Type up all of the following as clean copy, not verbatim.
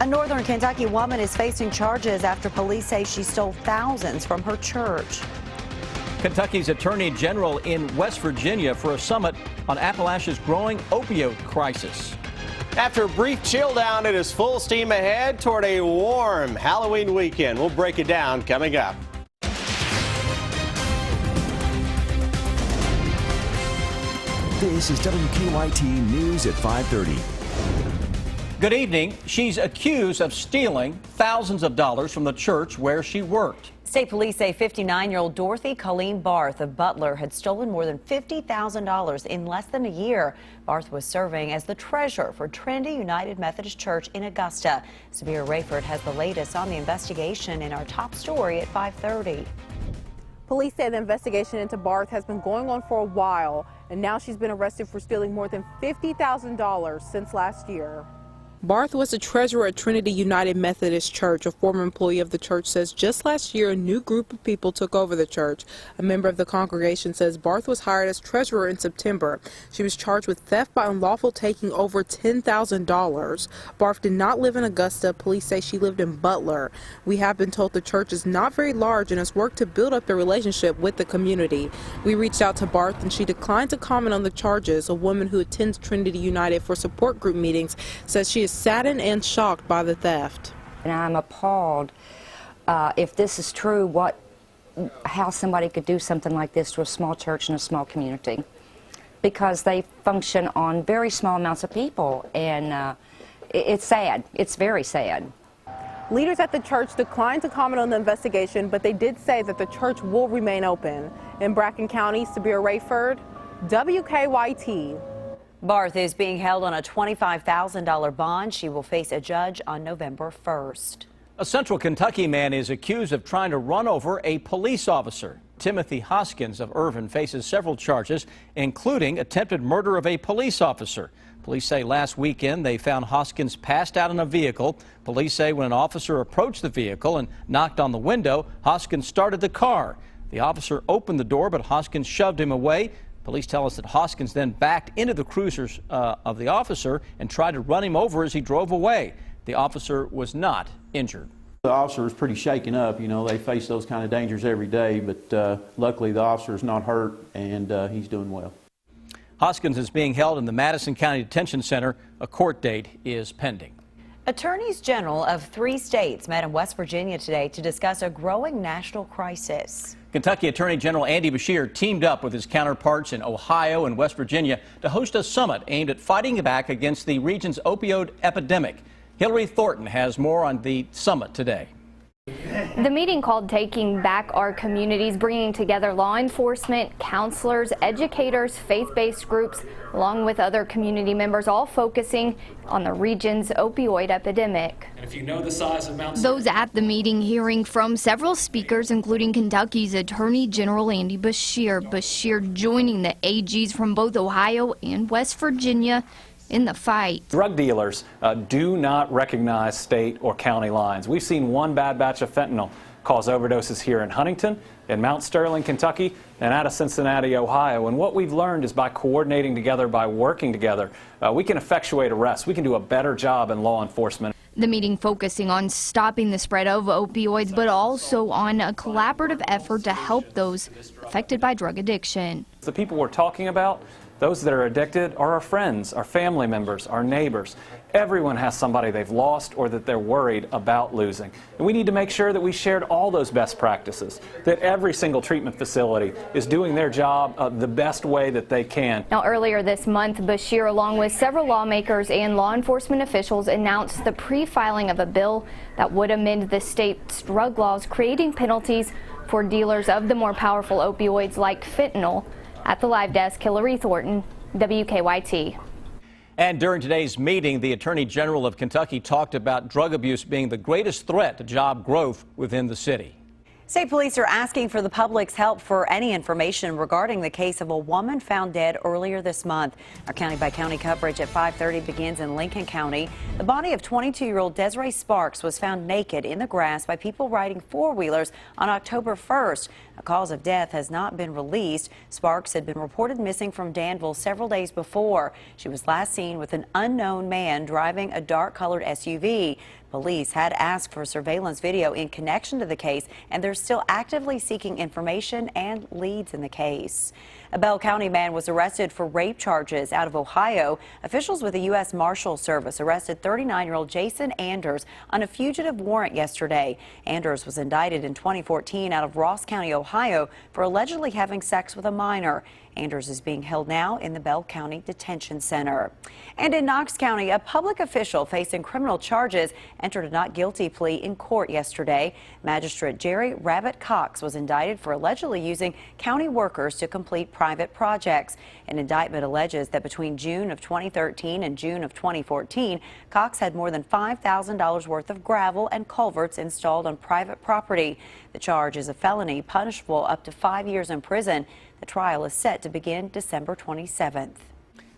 A northern Kentucky woman is facing charges after police say she stole thousands from her church. Kentucky's Attorney General in West Virginia for a summit on Appalachia's growing opioid crisis. After a brief chill down, it is full steam ahead toward a warm Halloween weekend. We'll break it down coming up. This is WKYT News at 5:30. Good evening. She's accused of stealing thousands of dollars from the church where she worked. State police say 59-year-old Dorothy Colleen Barth of Butler had stolen more than $50,000 in less than a year. Barth was serving as the treasurer for Trinity United Methodist Church in Augusta. Sabir Rayford has the latest on the investigation in our top story at 5:30. Police say the investigation into Barth has been going on for a while, and now she's been arrested for stealing more than $50,000 since last year. Barth was the treasurer at Trinity United Methodist Church. A former employee of the church says just last year a new group of people took over the church. A member of the congregation says Barth was hired as treasurer in September. She was charged with theft by unlawful taking over $10,000. Barth did not live in Augusta. Police say she lived in Butler. We have been told the church is not very large and has worked to build up the relationship with the community. We reached out to Barth and she declined to comment on the charges. A woman who attends Trinity United for support group meetings says she is saddened and shocked by the theft. And I'm appalled if this is true, how somebody could do something like this to a small church in a small community, because they function on very small amounts of people, and it's sad. It's very sad. Leaders at the church declined to comment on the investigation, but they did say that the church will remain open. In Bracken County, Sabir Rayford, WKYT. Barth is being held on a $25,000 bond. She will face a judge on November 1st. A Central Kentucky man is accused of trying to run over a police officer. Timothy Hoskins of Irvin faces several charges, including attempted murder of a police officer. Police say last weekend they found Hoskins passed out in a vehicle. Police say when an officer approached the vehicle and knocked on the window, Hoskins started the car. The officer opened the door, but Hoskins shoved him away. Police tell us that Hoskins then backed into the cruisers of the officer and tried to run him over as he drove away. The officer was not injured. The officer is pretty shaken up. You know, they face those kind of dangers every day, but luckily the officer is not hurt and he's doing well. Hoskins is being held in the Madison County Detention Center. A court date is pending. Attorneys General of 3 states met in West Virginia today to discuss a growing national crisis. Kentucky Attorney General Andy Beshear teamed up with his counterparts in Ohio and West Virginia to host a summit aimed at fighting back against the region's opioid epidemic. Hillary Thornton has more on the summit today. The meeting called Taking Back Our Communities, bringing together law enforcement, counselors, educators, faith-based groups, along with other community members, all focusing on the region's opioid epidemic. And if you know the size of Mount Those at the meeting hearing from several speakers, including Kentucky's Attorney General Andy Beshear. Beshear joining the AGs from both Ohio and West Virginia in the fight. Drug dealers do not recognize state or county lines. We've seen one bad batch of fentanyl cause overdoses here in Huntington, in Mount Sterling, Kentucky, and out of Cincinnati, Ohio. And what we've learned is by coordinating together, by working together, we can effectuate arrests. We can do a better job in law enforcement. The meeting focusing on stopping the spread of opioids, but also on a collaborative effort to help those affected by drug addiction. The people we're talking about, those that are addicted, are our friends, our family members, our neighbors. Everyone has somebody they've lost or that they're worried about losing. And we need to make sure that we shared all those best practices, that every single treatment facility is doing their job the best way that they can. Now, earlier this month, Beshear, along with several lawmakers and law enforcement officials, announced the pre-filing of a bill that would amend the state's drug laws, creating penalties for dealers of the more powerful opioids like fentanyl. At the live desk, Hillary Thornton, WKYT. And during today's meeting, the Attorney General of Kentucky talked about drug abuse being the greatest threat to job growth within the city. State police are asking for the public's help for any information regarding the case of a woman found dead earlier this month. Our county-by-county coverage at 5:30 begins in Lincoln County. The body of 22-year-old Desiree Sparks was found naked in the grass by people riding four-wheelers on October 1st. A cause of death has not been released. Sparks had been reported missing from Danville several days before. She was last seen with an unknown man driving a dark-colored SUV. Police had asked for surveillance video in connection to the case, and they're still actively seeking information and leads in the case. A Bell County man was arrested for rape charges out of Ohio. Officials with the U.S. Marshal Service arrested 39-year-old Jason Anders on a fugitive warrant yesterday. Anders was indicted in 2014 out of Ross County, Ohio, for allegedly having sex with a minor. Anders is being held now in the Bell County Detention Center. And in Knox County, a public official facing criminal charges entered a not guilty plea in court yesterday. Magistrate Jerry Rabbit Cox was indicted for allegedly using county workers to complete private projects. An indictment alleges that between June of 2013 and June of 2014, Cox had more than $5,000 worth of gravel and culverts installed on private property. The charge is a felony punishable up to 5 years in prison. The trial is set to begin December 27th.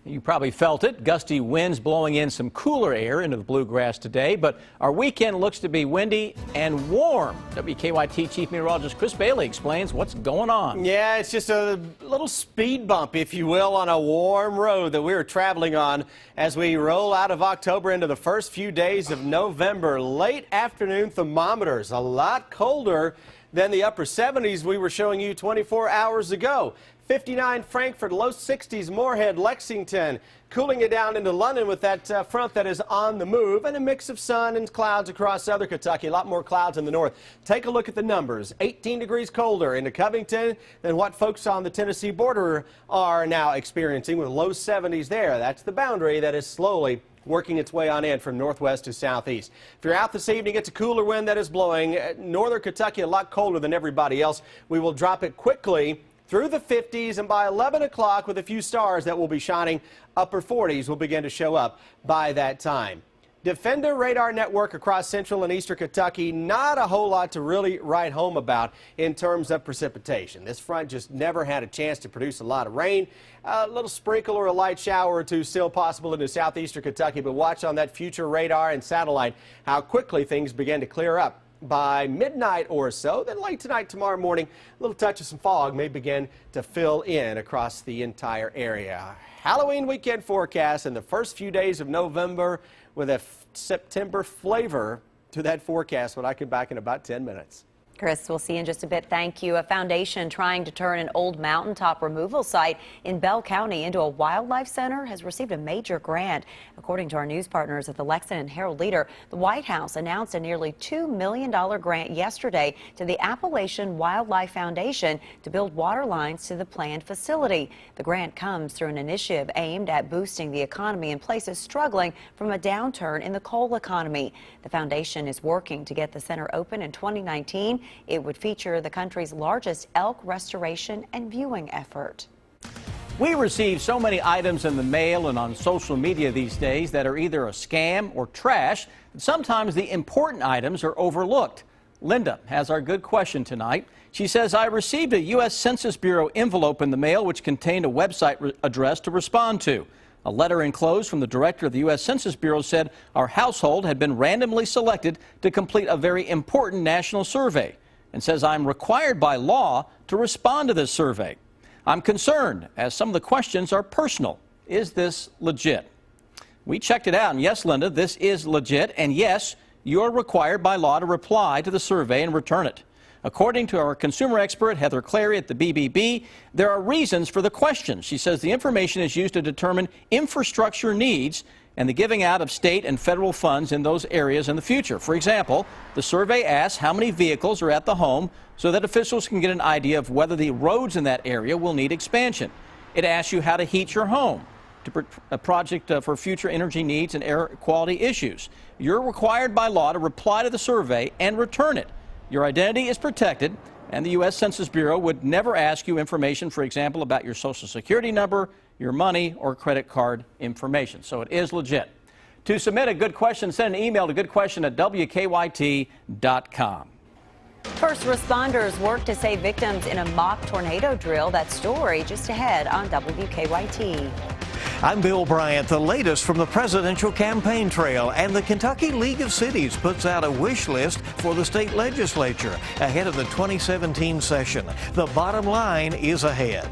You probably felt it. Gusty winds blowing in some cooler air into the bluegrass today, but our weekend looks to be windy and warm. WKYT Chief Meteorologist Chris Bailey explains what's going on. Yeah, it's just a little speed bump, if you will, on a warm road that we're traveling on as we roll out of October into the first few days of November. Late afternoon thermometers, a lot colder than the upper 70s we were showing you 24 hours ago. 59 Frankfort, low 60s Moorhead, Lexington, cooling it down into London with that front that is on the move, and a mix of sun and clouds across southern Kentucky. A lot more clouds in the north. Take a look at the numbers. 18 degrees colder into Covington than what folks on the Tennessee border are now experiencing, with low 70s there. That's the boundary that is slowly working its way on in from northwest to southeast. If you're out this evening, it's a cooler wind that is blowing. Northern Kentucky a lot colder than everybody else. We will drop it quickly through the 50s, and by 11 o'clock, with a few stars that will be shining, upper 40s will begin to show up by that time. Defender radar network across central and eastern Kentucky, not a whole lot to really write home about in terms of precipitation. This front just never had a chance to produce a lot of rain. A little sprinkle or a light shower or two still possible into southeastern Kentucky, but watch on that future radar and satellite how quickly things begin to clear up. By midnight or so, then late tonight, tomorrow morning, a little touch of some fog may begin to fill in across the entire area. Halloween weekend forecast and the first few days of November with a September flavor to that forecast when I come back in about 10 minutes. Chris, we'll see you in just a bit. Thank you. A foundation trying to turn an old mountaintop removal site in Bell County into a wildlife center has received a major grant. According to our news partners at the Lexington Herald Leader, the White House announced a nearly $2 million grant yesterday to the Appalachian Wildlife Foundation to build water lines to the planned facility. The grant comes through an initiative aimed at boosting the economy in places struggling from a downturn in the coal economy. The foundation is working to get the center open in 2019. It would feature the country's largest elk restoration and viewing effort. We receive so many items in the mail and on social media these days that are either a scam or trash, that sometimes the important items are overlooked. Linda has our good question tonight. She says, I received a U.S. Census Bureau envelope in the mail which contained a website address to respond to. A letter enclosed from the director of the U.S. Census Bureau said our household had been randomly selected to complete a very important national survey, and says I'm required by law to respond to this survey. I'm concerned as some of the questions are personal. Is this legit? We checked it out, and yes, Linda, this is legit, and yes, you're required by law to reply to the survey and return it. According to our consumer expert, Heather Clary at the BBB, there are reasons for the questions. She says the information is used to determine infrastructure needs and the giving out of state and federal funds in those areas in the future. For example, the survey asks how many vehicles are at the home so that officials can get an idea of whether the roads in that area will need expansion. It asks you how to heat your home, a project for future energy needs and air quality issues. You're required by law to reply to the survey and return it. Your identity is protected, and the U.S. Census Bureau would never ask you information, for example, about your Social Security number, your money, or credit card information. So it is legit. To submit a good question, send an email to goodquestion@wkyt.com. First responders work to save victims in a mock tornado drill. That story just ahead on WKYT. I'm Bill Bryant. The latest from the presidential campaign trail, and the Kentucky League of Cities puts out a wish list for the state legislature ahead of the 2017 session. The bottom line is ahead.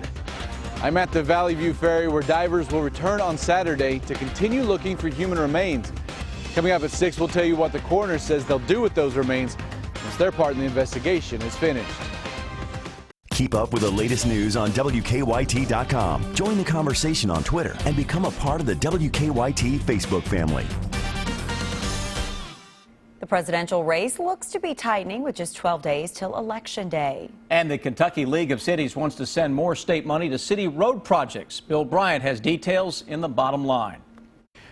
I'm at the Valley View Ferry where divers will return on Saturday to continue looking for human remains. Coming up at 6, we'll tell you what the coroner says they'll do with those remains once their part in the investigation is finished. Keep up with the latest news on WKYT.com. Join the conversation on Twitter and become a part of the WKYT Facebook family. The presidential race looks to be tightening with just 12 days till Election Day. And the Kentucky League of Cities wants to send more state money to city road projects. Bill Bryant has details in the bottom line.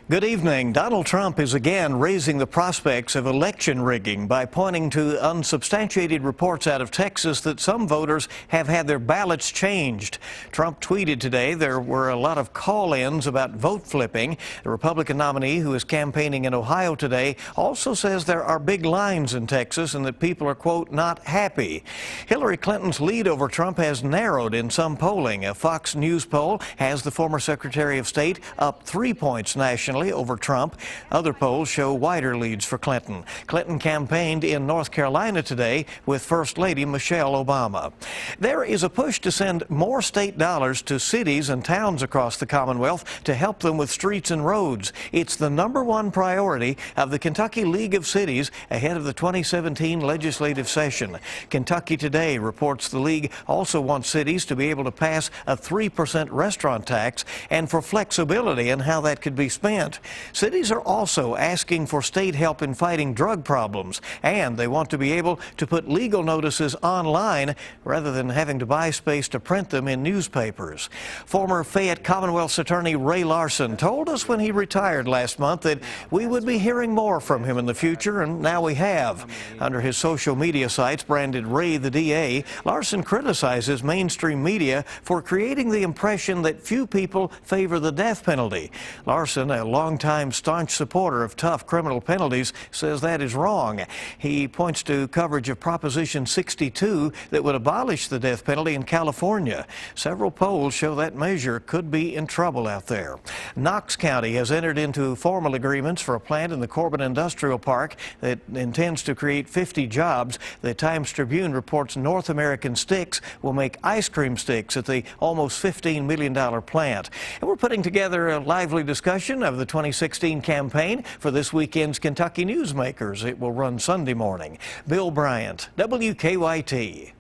Good evening. Donald Trump is again raising the prospects of election rigging by pointing to unsubstantiated reports out of Texas that some voters have had their ballots changed. Trump tweeted today there were a lot of call-ins about vote flipping. The Republican nominee who is campaigning in Ohio today also says there are big lines in Texas and that people are, quote, not happy. Hillary Clinton's lead over Trump has narrowed in some polling. A Fox News poll has the former Secretary of State up 3 points nationally over Trump. Other polls show wider leads for Clinton. Clinton campaigned in North Carolina today with First Lady Michelle Obama. There is a push to send more state dollars to cities and towns across the Commonwealth to help them with streets and roads. It's the #1 priority of the Kentucky League of Cities ahead of the 2017 legislative session. Kentucky Today reports the league also wants cities to be able to pass a 3% restaurant tax and for flexibility in how that could be spent. Cities are also asking for state help in fighting drug problems, and they want to be able to put legal notices online rather than having to buy space to print them in newspapers. Former Fayette Commonwealth's Attorney Ray Larson told us when he retired last month that we would be hearing more from him in the future, and now we have. Under his social media sites branded Ray the DA, Larson criticizes mainstream media for creating the impression that few people favor the death penalty. Larson, a longtime staunch supporter of tough criminal penalties, says that is wrong. He points to coverage of Proposition 62 that would abolish the death penalty in California. Several polls show that measure could be in trouble out there. Knox County has entered into formal agreements for a plant in the Corbin Industrial Park that intends to create 50 jobs. The Times Tribune reports North American Sticks will make ice cream sticks at the almost $15 million plant. And we're putting together a lively discussion of the 2016 campaign for this weekend's Kentucky Newsmakers. It will run Sunday morning. Bill Bryant, WKYT.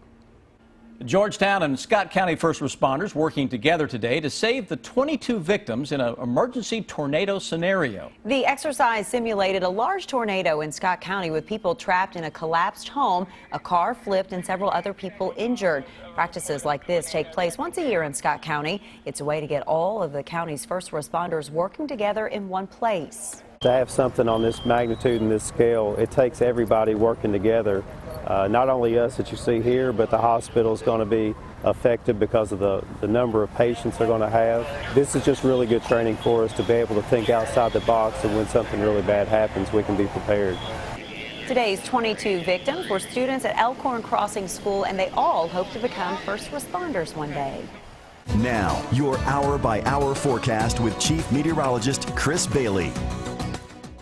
Georgetown and Scott County first responders working together today to save the 22 victims in an emergency tornado scenario. The exercise simulated a large tornado in Scott County with people trapped in a collapsed home, a car flipped, and several other people injured. Practices like this take place once a year in Scott County. It's a way to get all of the county's first responders working together in one place. To have something on this magnitude and this scale, it takes everybody working together. Not only us that you see here, but the hospital is going to be affected because of the number of patients they're going to have. This is just really good training for us to be able to think outside the box, and when something really bad happens, we can be prepared. Today's 22 victims were students at Elkhorn Crossing School, and they all hope to become first responders one day. Now, your hour-by-hour forecast with Chief Meteorologist Chris Bailey.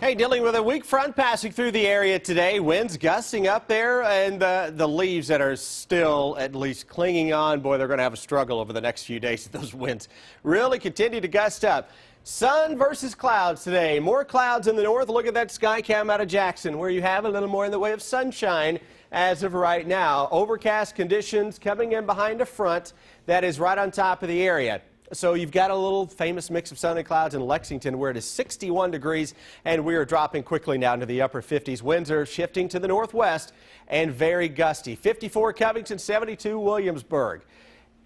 Hey, dealing with a weak front passing through the area today. Winds gusting up there, and the leaves that are still at least clinging on. Boy, they're going to have a struggle over the next few days if those winds really continue to gust up. Sun versus clouds today. More clouds in the north. Look at that sky cam out of Jackson, where you have a little more in the way of sunshine as of right now. Overcast conditions coming in behind a front that is right on top of the area. So you've got a little famous mix of sun and clouds in Lexington, where it is 61 degrees, and we are dropping quickly now into the upper 50s. Winds are shifting to the northwest and very gusty. 54 Covington, 72 Williamsburg.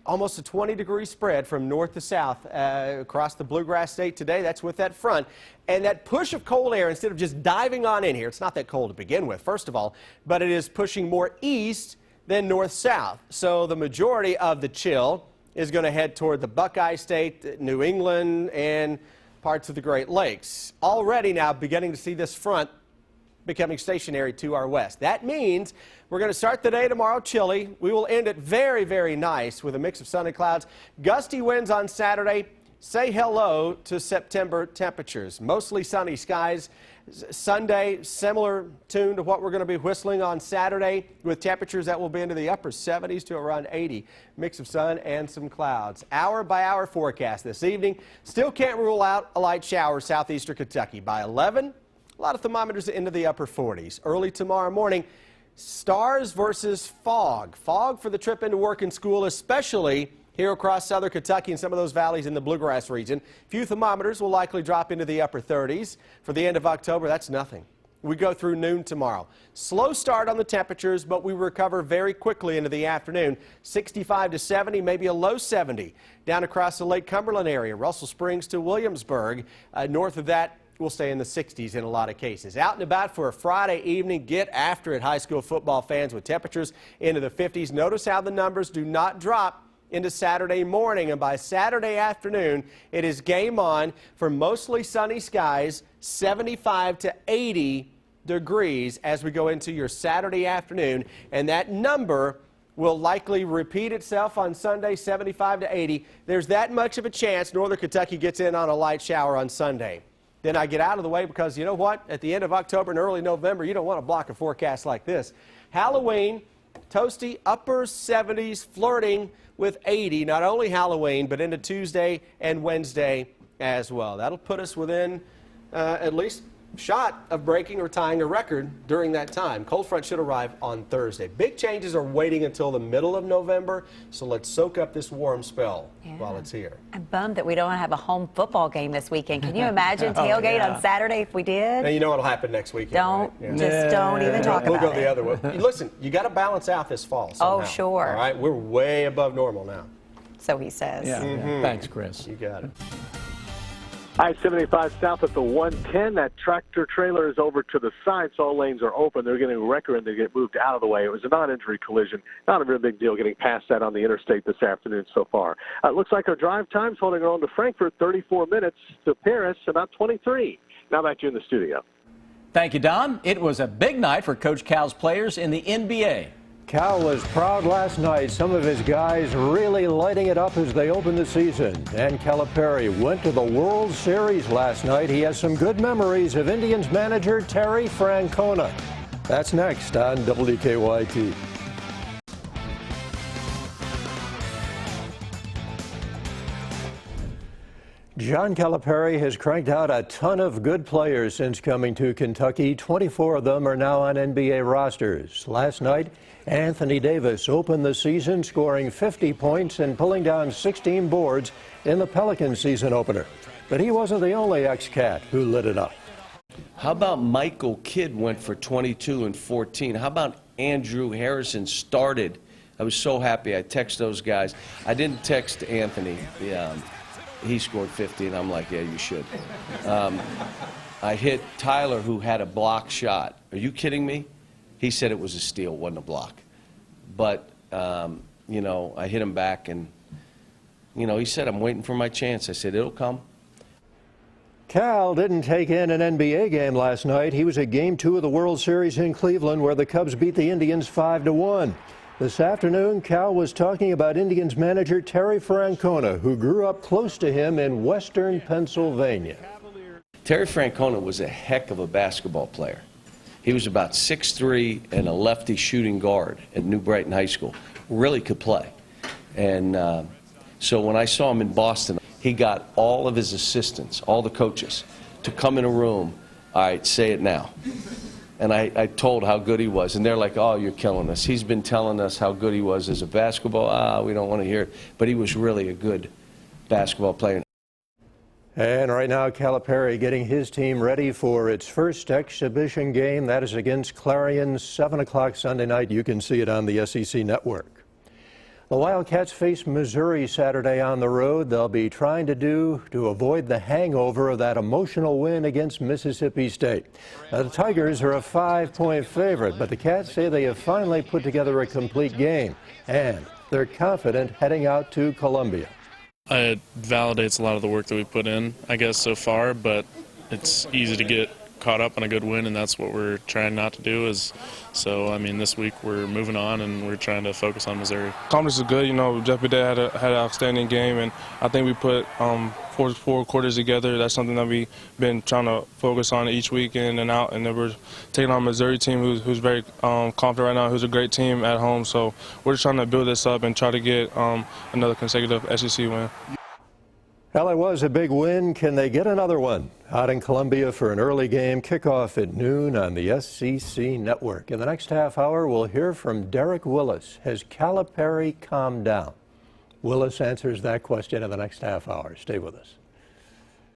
Almost a 20-degree spread from north to south across the Bluegrass State today. That's with that front. And that push of cold air, instead of just diving on in here, it's not that cold to begin with, first of all, but it is pushing more east than north-south. So the majority of the chill is going to head toward the Buckeye State, New England, and parts of the Great Lakes. Already now beginning to see this front becoming stationary to our west. That means we're going to start the day tomorrow chilly. We will end it very, very nice with a mix of sun and clouds. Gusty winds on Saturday. Say hello to September temperatures. Mostly sunny skies. Sunday, similar tune to what we're going to be whistling on Saturday, with temperatures that will be into the upper 70s to around 80. Mix of sun and some clouds. Hour by hour forecast this evening. Still can't rule out a light shower southeastern Kentucky. By 11, A lot of thermometers into the upper 40s. Early tomorrow morning, stars versus fog. Fog for the trip into work and school, especially here across southern Kentucky and some of those valleys in the bluegrass region. Few thermometers will likely drop into the upper 30s. For the end of October, that's nothing. We go through noon tomorrow. Slow start on the temperatures, but we recover very quickly into the afternoon. 65 to 70, maybe a low 70 down across the Lake Cumberland area, Russell Springs to Williamsburg. North of that, we'll stay in the 60s in a lot of cases. Out and about for a Friday evening. Get after it, high school football fans, with temperatures into the 50s. Notice how the numbers do not drop into Saturday morning, and by Saturday afternoon, it is game on for mostly sunny skies, 75 to 80 degrees as we go into your Saturday afternoon, and that number will likely repeat itself on Sunday, 75 to 80. There's that much of a chance Northern Kentucky gets in on a light shower on Sunday. Then I get out of the way because you know what? At the end of October and early November, you don't want to block a forecast like this. Halloween, toasty, upper 70s, flirting with 80, not only Halloween, but into Tuesday and Wednesday as well. That'll put us within at least shot of breaking or tying a record during that time. Cold front should arrive on Thursday. Big changes are waiting until the middle of November, so let's soak up this warm spell while it's here. I'm bummed that we don't have a home football game this weekend. Can you imagine tailgate on Saturday if we did? Now you know what'll happen next weekend. Don't, right? just don't even talk about it. We'll go the other way. Listen, you got to balance out this fall somehow. Oh, sure. All right, we're way above normal now. So he says. Yeah. Thanks, Chris. You got it. I-75 south at the 110. That tractor trailer is over to the side, so all lanes are open. They're getting a wrecker and they get moved out of the way. It was a non-injury collision. Not a real big deal getting past that on the interstate this afternoon so far. It looks like our drive time's holding on to Frankfurt, 34 minutes. To Paris, about 23. Now back to you in the studio. Thank you, Don. It was a big night for Coach Cal's players in the NBA. Cal was proud last night. Some of his guys really lighting it up as they open the season. And Calipari went to the World Series last night. He has some good memories of Indians manager Terry Francona. That's next on WKYT. John Calipari has cranked out a ton of good players since coming to Kentucky. 24 of them are now on NBA rosters. Last night, Anthony Davis opened the season scoring 50 points and pulling down 16 boards in the Pelicans season opener. But he wasn't the only ex-Cat who lit it up. How about Michael Kidd went for 22 and 14? How about Andrew Harrison started? I was so happy. I texted those guys. I didn't text Anthony. He scored 50, and I'm like, yeah, you should. I hit Tyler, who had a block shot. Are you kidding me? He said it was a steal, wasn't a block. But, you know, I hit him back, and, you know, he said, I'm waiting for my chance. I said, it'll come. Cal didn't take in an NBA game last night. He was at Game 2 of the World Series in Cleveland, where the Cubs beat the Indians 5-1. This afternoon, Cal was talking about Indians manager Terry Francona, who grew up close to him in western Pennsylvania. Terry Francona was a heck of a basketball player. He was about 6'3" and a lefty shooting guard at New Brighton High School. Really could play. And so when I saw him in Boston, he got all of his assistants, all the coaches, to come in a room. All right, say it now. And I told how good he was, and they're like, oh, you're killing us. He's been telling us how good he was as a basketball. We don't want to hear it. But he was really a good basketball player. And right now, Calipari getting his team ready for its first exhibition game. That is against Clarion, 7 o'clock Sunday night. You can see it on the SEC Network. The Wildcats face Missouri Saturday on the road. They'll be trying to avoid the hangover of that emotional win against Mississippi State. Now, the Tigers are a 5-point favorite, but the Cats say they have finally put together a complete game, and they're confident heading out to Columbia. It validates a lot of the work that we put in, I guess, so far, but it's easy to get caught up on a good win, and that's what we're trying not to do. So, I mean, this week we're moving on, and we're trying to focus on Missouri. Confidence is good. You know, Jeff Bidet had an outstanding game, and I think we put four quarters together. That's something that we've been trying to focus on each week in and out, and then we're taking on a Missouri team who's very confident right now, who's a great team at home. So we're just trying to build this up and try to get another consecutive SEC win. Well, it was a big win. Can they get another one? Out in Columbia for an early game kickoff at noon on the SEC Network. In the next half hour, we'll hear from Derek Willis. Has Calipari calmed down? Willis answers that question in the next half hour. Stay with us.